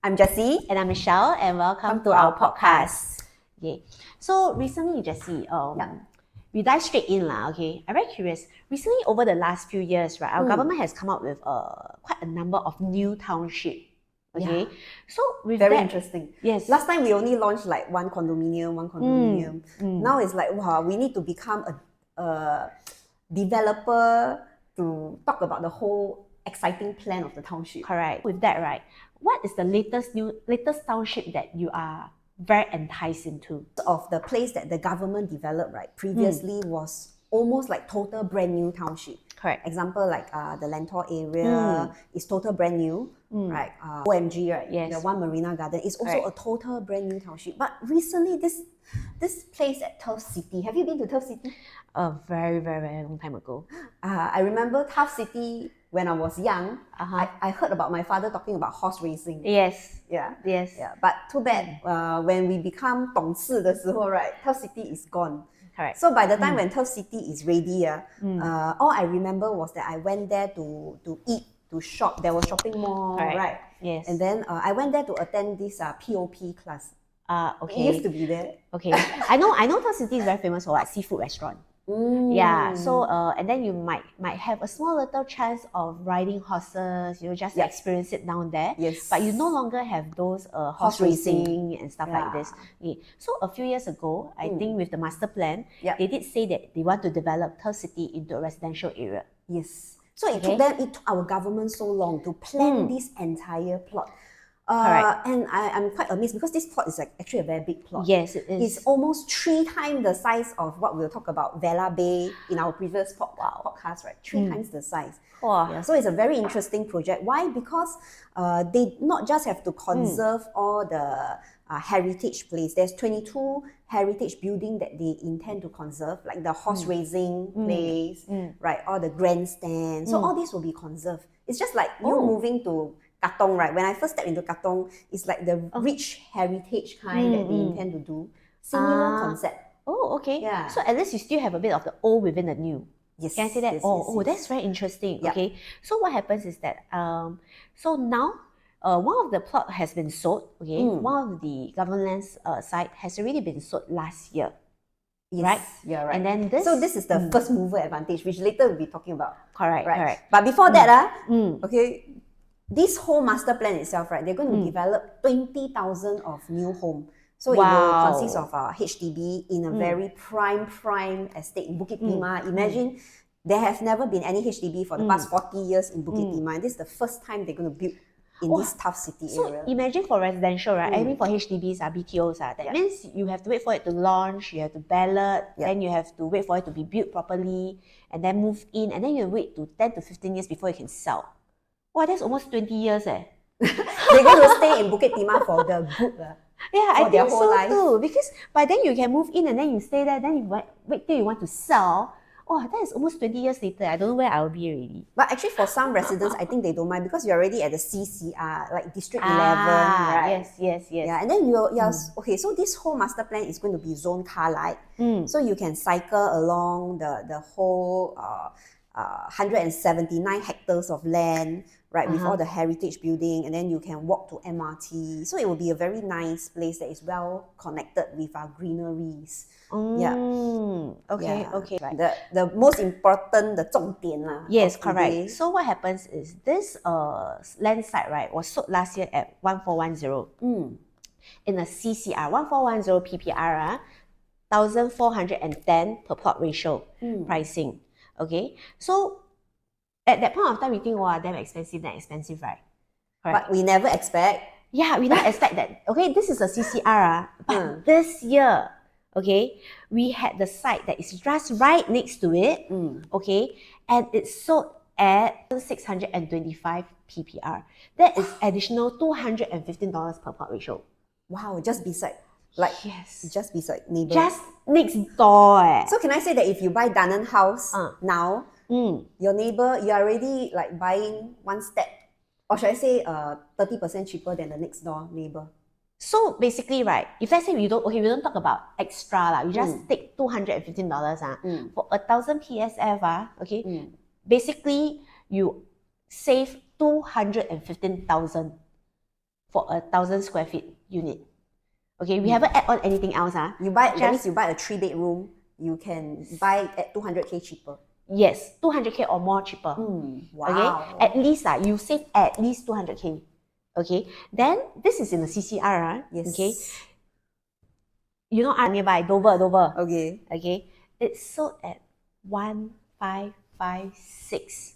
I'm Jessie. And I'm Michelle, and welcome to our podcast. Okay. So recently, Jessie, we dive straight in lah. Okay, I'm very curious. Recently, over the last few years, right, our government has come up with quite a number of new township. Okay, so with Very that, interesting. Yes. Last time we only launched like one condominium. Now it's like, wow, we need to become a developer to talk about the whole exciting plan of the township. Correct. With that, right, what is the latest township that you are very enticed into? Of the place that the government developed, right, previously was almost like total brand new township. Correct. Example, like the Lentor area is total brand new, right? OMG, right? Yes. The one Marina Garden is also a total brand new township. But recently, this place at Turf City, have you been to Turf City? A very, very, very long time ago. I remember Turf City when I was young. I heard about my father talking about horse racing. Yes. Yeah. Yes. Yeah. But too bad, when we become 懂事的时候, right, Turf City is gone. Correct. So by the time when Turf City is ready, all I remember was that I went there to eat, to shop. There was shopping mall, right? Yes. And then I went there to attend this POP class. Okay. It used to be there. Okay. I know Turf City is very famous for like seafood restaurant. Yeah. So and then you might have a small little chance of riding horses, just experience it down there. Yes. But you no longer have those horse racing and stuff like this. Yeah. So a few years ago, I think with the master plan, they did say that they want to develop Turf City into a residential area. Yes. So it took our government so long to plan this entire plot. And I'm quite amazed because this plot is like actually a very big plot. Yes, it is. It's almost 3 times the size of what we'll talk about Vela Bay in our previous podcast, right? 3 times the size. Wow. Yeah, so it's a very interesting project. Why? Because they not just have to conserve all the heritage place. There's 22 heritage building that they intend to conserve, like the horse racing place, right? All the grandstands. So all this will be conserved. It's just like you moving to Katong, right? When I first stepped into Katong, it's like the rich heritage kind that they intend to do. Similar concept. Oh, okay. Yeah. So at least you still have a bit of the old within the new. Yes. Can I say that? Yes. That's very interesting. Yeah. Okay. So what happens is that so now one of the plot has been sold. Okay. One of the government's site has already been sold last year. Yes, right? Yeah, right. And then this is the first mover advantage, which later we'll be talking about. Correct. Right. Correct. But before that, okay, this whole master plan itself, right, they're going to develop 20,000 of new home. So it will consist of HDB in a very prime estate in Bukit Timah. Imagine there have never been any HDB for the past 40 years in Bukit Timah. This is the first time they're going to build in this Turf City area. So imagine for residential, right? I mean for HDBs, BTOs, that means you have to wait for it to launch, you have to ballot, then you have to wait for it to be built properly, and then move in, and then you wait to 10 to 15 years before you can sell. Wow, that's almost 20 years. They're going to stay in Bukit Timah for the good. I think whole so life. Too. Because by then you can move in and then you stay there, then you wait till you want to sell. Oh, that is almost 20 years later. I don't know where I'll be already. But actually for some residents, I think they don't mind because you're already at the CCR, like District 11, right? Yes. Yeah, and then you're okay, so this whole master plan is going to be zone car light. So you can cycle along the whole 179 hectares of land, right, with all the heritage building, and then you can walk to MRT. So it will be a very nice place that is well connected with our greeneries. Okay. Right. The most important, the 重点啦. Yes, correct. So what happens is this land site, right, was sold last year at 1410 in a CCR, 1410 PPR, 1,410 per plot ratio pricing. Okay, so at that point of time, we think, wow, damn expensive, right? Correct. But we never expect. Yeah, we never expect that. Okay, this is a CCR, but this year, okay, we had the site that is just right next to it, okay, and it's sold at 625 PPR. That is additional $215 per plot ratio. Wow, just beside. Like, just beside neighbor. Just next door. So can I say that if you buy Dunearn House now, your neighbor, you're already like buying one step, or should I say 30% cheaper than the next door neighbor? So basically, right, if let's say we don't talk about extra, we just take $215 for 1,000 PSF, okay, basically you save 215,000 for a 1,000 square feet unit. Okay, we haven't add on anything else. You buy, that means you buy a 3-bedroom, you can buy at 200K cheaper. Yes, 200K or more cheaper. Wow. Okay, at least you save at least 200K. Okay, then this is in the CCR. Yes. Okay, you know, nearby Dover. Okay. Okay, it's sold at 1,556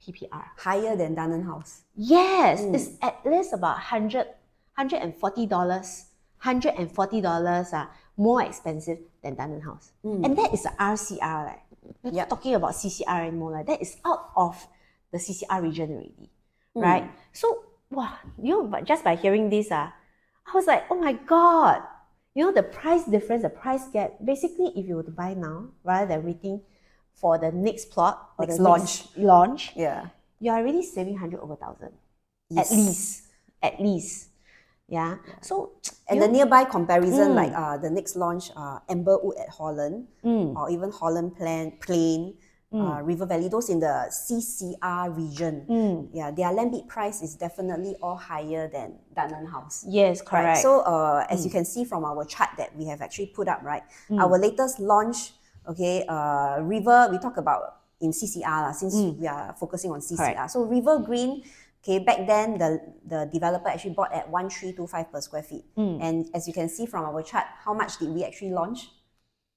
PPR. Higher than Dunearn House. Yes, it's at least about $140 more expensive than Dunearn House. And that is a RCR. Like. We're not talking about CCR anymore. Like. That is out of the CCR region already. Right? So, wow, you know, but just by hearing this, I was like, oh my God. You know, the price difference, the price gap, basically, if you were to buy now, rather than waiting for the next plot or next the launch. next launch, yeah, you're already saving 100 over 1,000. Yes. At least. Yeah. So, and the nearby comparison, like the next launch, Amberwood at Holland, or even Holland Plain, River Valley, those in the CCR region, yeah, their land bid price is definitely all higher than Dunearn House. Yes, correct. Right? So as you can see from our chart that we have actually put up, right, our latest launch, okay, River, we talk about in CCR since we are focusing on CCR. Correct. So River Green, okay, back then the developer actually bought at 1,325 per square feet. And as you can see from our chart, how much did we actually launch?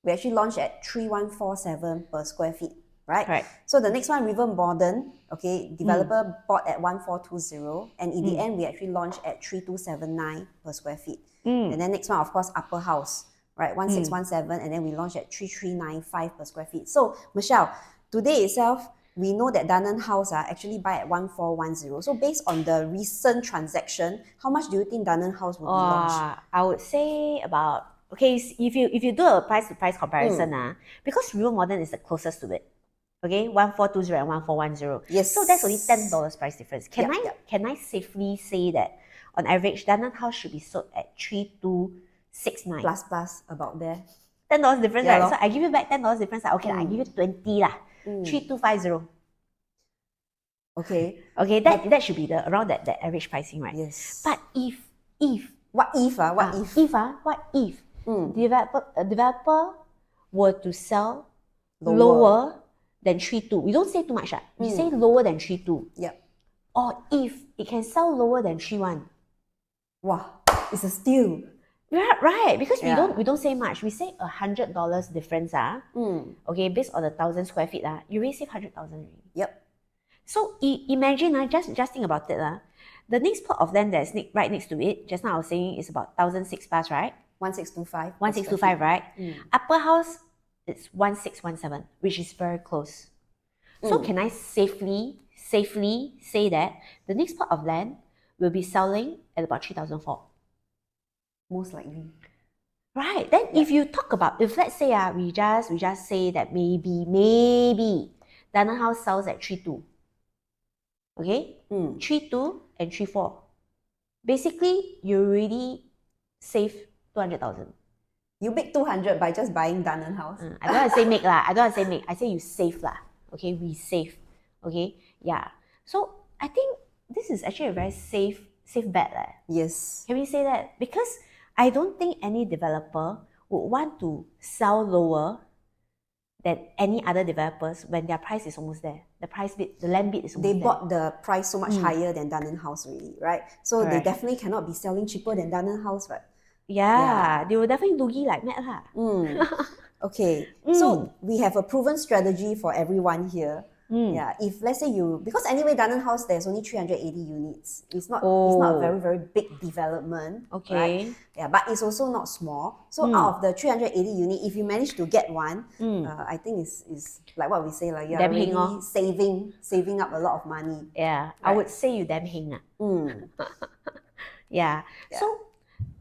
We actually launched at 3,147 per square feet, right? Right. So the next one, River Modern, okay, developer bought at 1,420, and in the end we actually launched at 3,279 per square feet. And then next one, of course, Upper House, right, 1,617, and then we launched at 3,395 per square feet. So Michelle, today itself, we know that Dunearn House actually buy at 1,410. So based on the recent transaction, how much do you think Dunearn House will be launched? I would say about, okay, if you do a price to price comparison, because River Modern is the closest to it. Okay, 1,420 and 1,410. Yes. So that's only $10 price difference. Can I safely say that on average, Dunearn House should be sold at 3,269? Plus about there. $10 difference, Yeah, right? So I give you back $10 difference. Okay, I give you 20 lah. 3,250. Okay. Okay, that should be the around that average pricing, right? Yes. But if what if developer were to sell lower than 3,200, we don't say too much. We say lower than 3,200. Yep. Or if it can sell lower than 3,100. Wow, it's a steal. Yeah, right. Because we don't say much. We say $100 difference. Okay, based on 1,000 square feet. You already save 100,000 already. Yep. So imagine, just think about it. The next plot of land that's right next to it, just now I was saying is about 1,006 plus, right? 1,625. 1,625, right? Upper house, it's 1,617, which is very close. So can I safely say that the next plot of land will be selling at about 3,004? Most likely. Right. Then if you talk about, if let's say we just say that maybe Dunearn House sells at 3,200. Okay? 3,200 and 3,400. Basically, you already save 200,000. You make 200 by just buying Dunearn House. I don't want to say make lah. I don't want to say make. I say you save lah. Okay, we save. Okay, yeah. So I think this is actually a very safe bet lah. Yes. Can we say that? Because I don't think any developer would want to sell lower than any other developers when their price is almost there. The land bid is almost there. They bought the price so much higher than Dunearn House really, right? So Correct. They definitely cannot be selling cheaper than Dunearn House, right? Yeah, they will definitely doogie like mad lah. Okay, so we have a proven strategy for everyone here. Yeah, if let's say because anyway Dunearn House there's only 380 units. It's not a very, very big development. Okay. Right? Yeah, but it's also not small. So out of the 380 unit, if you manage to get one, I think it's like what we say, like you're already saving up a lot of money. Yeah, right? I would say you damn heng. Yeah. So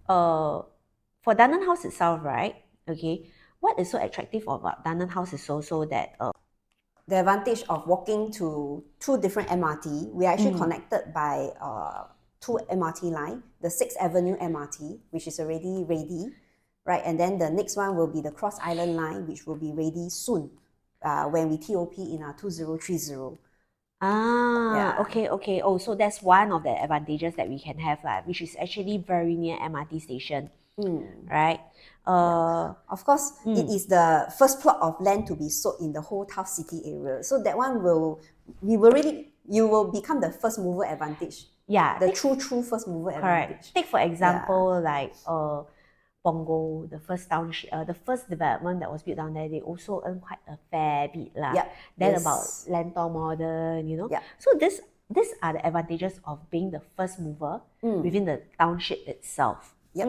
for Dunearn House itself, right? Okay, what is so attractive about Dunearn House is also that the advantage of walking to 2 different MRT. We are actually connected by 2 MRT line, the 6th Avenue MRT, which is already ready, right? And then the next one will be the Cross Island line, which will be ready soon when we TOP in 2030. Ah, Yeah. okay. Oh, so that's one of the advantages that we can have, which is actually very near MRT station, right? Of course, it is the first plot of land to be sold in the whole Town City area. So that one you will become the first mover advantage. Yeah, The true first mover correct. advantage. Take for example, like Punggol, the first township, the first development that was built down there, they also earn quite a fair bit lah. Yep. Then Yes. about Lentor Modern, Yep. So these are the advantages of being the first mover within the township itself. Yep.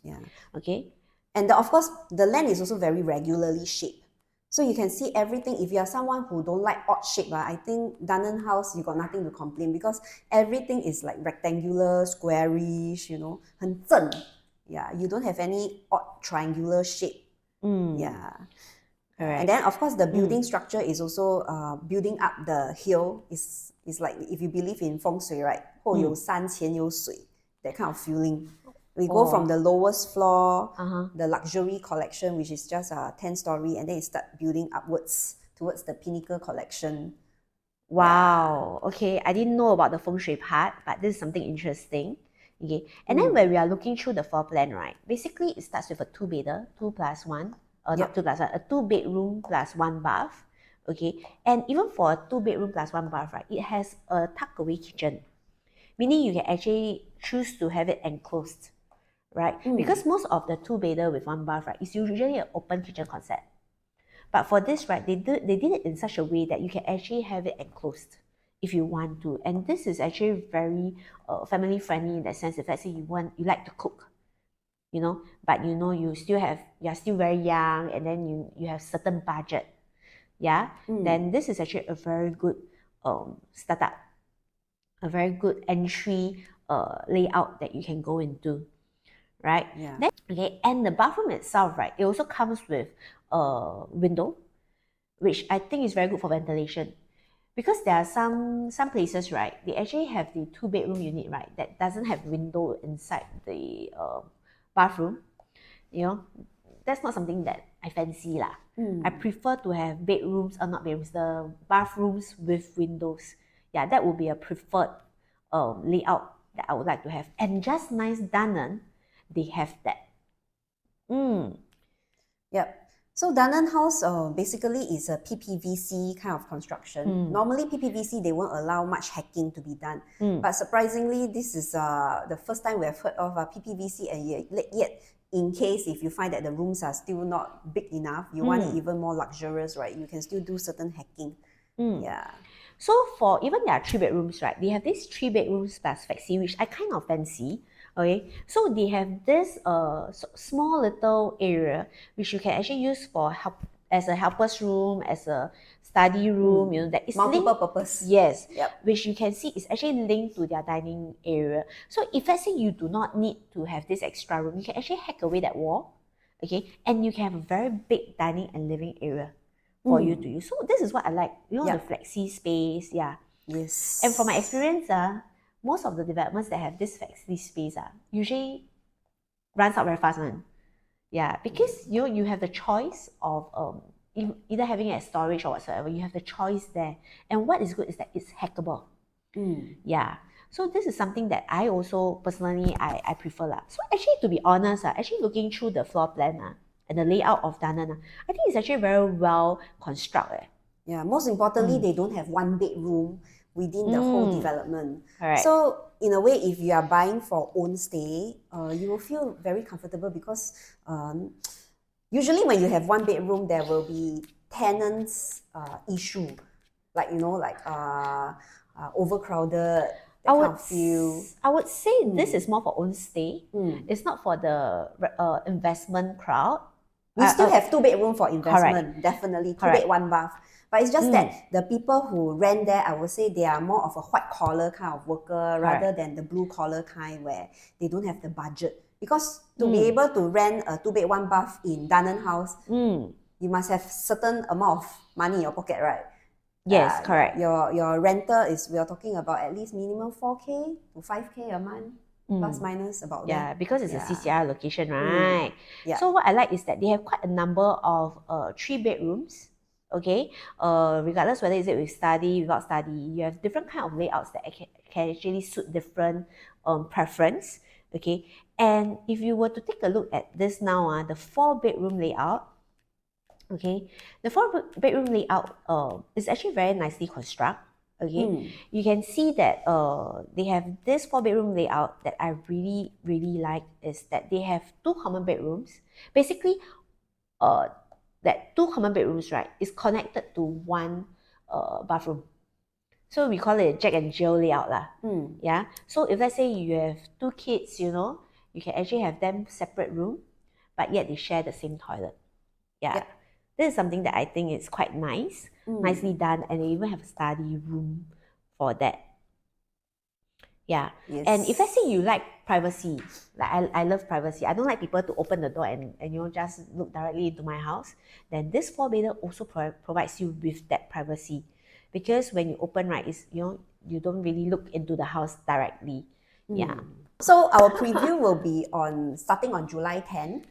Yeah. Okay. And of course, the land is also very regularly shaped. So you can see everything. If you are someone who don't like odd shape, I think Dunearn House, you got nothing to complain because everything is like rectangular, squarish, 很正. Yeah, you don't have any odd triangular shape. Yeah. Correct. And then of course the building structure is also building up the hill is like if you believe in feng shui, right? 后有山前有水, that kind of feeling. We go from the lowest floor, the luxury collection, which is just a 10-story, and then you start building upwards towards the pinnacle collection. Wow. Okay, I didn't know about the feng shui part, but this is something interesting. Okay, and then when we are looking through the floor plan, right? Basically, it starts with a two-bedder, 2+1, not 2+1, a 2-bedroom plus 1 bath. Okay, and even for a 2-bedroom plus 1 bath, right, it has a tuck-away kitchen, meaning you can actually choose to have it enclosed, right? Because most of the 2-bedder with 1 bath, right, is usually an open kitchen concept. But for this, right, they did it in such a way that you can actually have it enclosed if you want to. And this is actually very family friendly in that sense. If let's say you like to cook, but you're still very young, and then you have certain budget, then this is actually a very good startup, a very good entry layout that you can go into, right? Yeah. Then, okay, and the bathroom itself, right, it also comes with a window, which I think is very good for ventilation. Because there are some places, right, they actually have the 2-bedroom unit, right, that doesn't have window inside the bathroom. That's not something that I fancy lah. I prefer to have the bathrooms with windows. Yeah, that would be a preferred layout that I would like to have. And just nice Dunearn, they have that. Yep. So Dunearn House basically is a PPVC kind of construction. Normally PPVC, they won't allow much hacking to be done. But surprisingly, this is the first time we have heard of PPVC, and yet in case if you find that the rooms are still not big enough, you want it even more luxurious, right? You can still do certain hacking. Yeah. So for even their 3 bedrooms, right, they have these 3 bedrooms plus flexi, which I kind of fancy. Okay, so they have this small little area which you can actually use for as a helper's room, as a study room, that is multiple purpose. Yes, Yep. Which you can see is actually linked to their dining area. So if let's say you do not need to have this extra room, you can actually hack away that wall, okay, and you can have a very big dining and living area for you to use. So this is what I like, the flexi space, Yes. And from my experience, most of the developments that have this flexi space usually runs out very fast, man. Yeah, because you have the choice of either having it as storage or whatsoever. You have the choice there, and what is good is that it's hackable. Yeah, so this is something that I also personally I prefer lah. So actually, to be honest, actually looking through the floor plan and the layout of Dunearn, I think it's actually very well constructed. Yeah, most importantly, they don't have 1 bedroom within the whole development. Correct. So in a way, if you are buying for own stay, you will feel very comfortable because usually when you have 1 bedroom, there will be tenants issue, like overcrowded. I would say this is more for own stay. It's not for the investment crowd. We still have 2 bedroom for investment, correct. definitely 2 bed 1 bath. But it's just that the people who rent there, I would say they are more of a white collar kind of worker rather than the blue collar kind where they don't have the budget. Because to be able to rent a 2 bed 1 bath in Dunearn House, you must have certain amount of money in your pocket, right? Yes, correct. Your rental is, we are talking about at least minimum 4K to 5K a month, plus minus about that. Yeah, because it's a CCR location, right? Yeah. So what I like is that they have quite a number of 3 bedrooms, Okay, regardless whether is it with study, without study, you have different kind of layouts that can actually suit different preference. Okay, and if you were to take a look at this now, the 4-bedroom layout, okay, the bedroom layout is actually very nicely constructed. Okay, you can see that they have this 4-bedroom layout that I really like is that they have 2 common bedrooms. Basically, that 2 common bedrooms, right, is connected to 1 bathroom. So we call it Jack and Jill layout lah. Yeah. So if let's say you have 2 kids, you know, you can actually have them separate room, but yet they share the same toilet. Yeah. Yep. This is something that I think is quite nice, nicely done, and they even have a study room for that. Yeah. Yes. And if let's say you like privacy, like I love privacy, I don't like people to open the door and you know just look directly into my house, then this 4-bedder also provides you with that privacy. Because when you open, right, is you know, you don't really look into the house directly. Yeah. So our preview will be starting on July 10.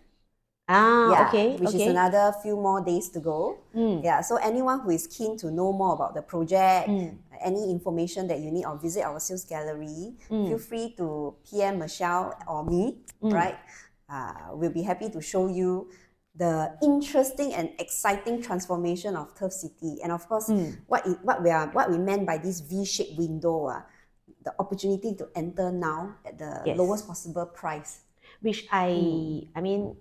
Yeah, Okay. which is another few more days to go. Yeah, so anyone who is keen to know more about the project, any information that you need or visit our sales gallery, feel free to PM Michelle or me, right? We'll be happy to show you the interesting and exciting transformation of Turf City. And of course, what we meant by this V-shaped window, the opportunity to enter now at the lowest possible price. Which I mean,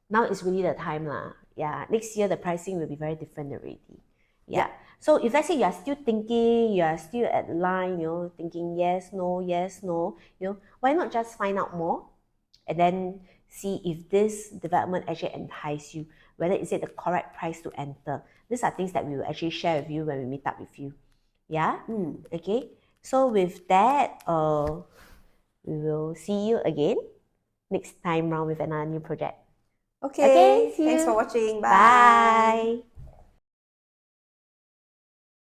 now is really the time lah. Yeah, next year the pricing will be very different already. Yeah. So if let's say you are still thinking, you are still at line, you know, thinking yes, no, you know, why not just find out more and then see if this development actually entice you, whether is it the correct price to enter. These are things that we will actually share with you when we meet up with you. Yeah. Okay. So with that, we will see you again next time round with another new project. Okay, see thanks you. for watching. Bye. Bye.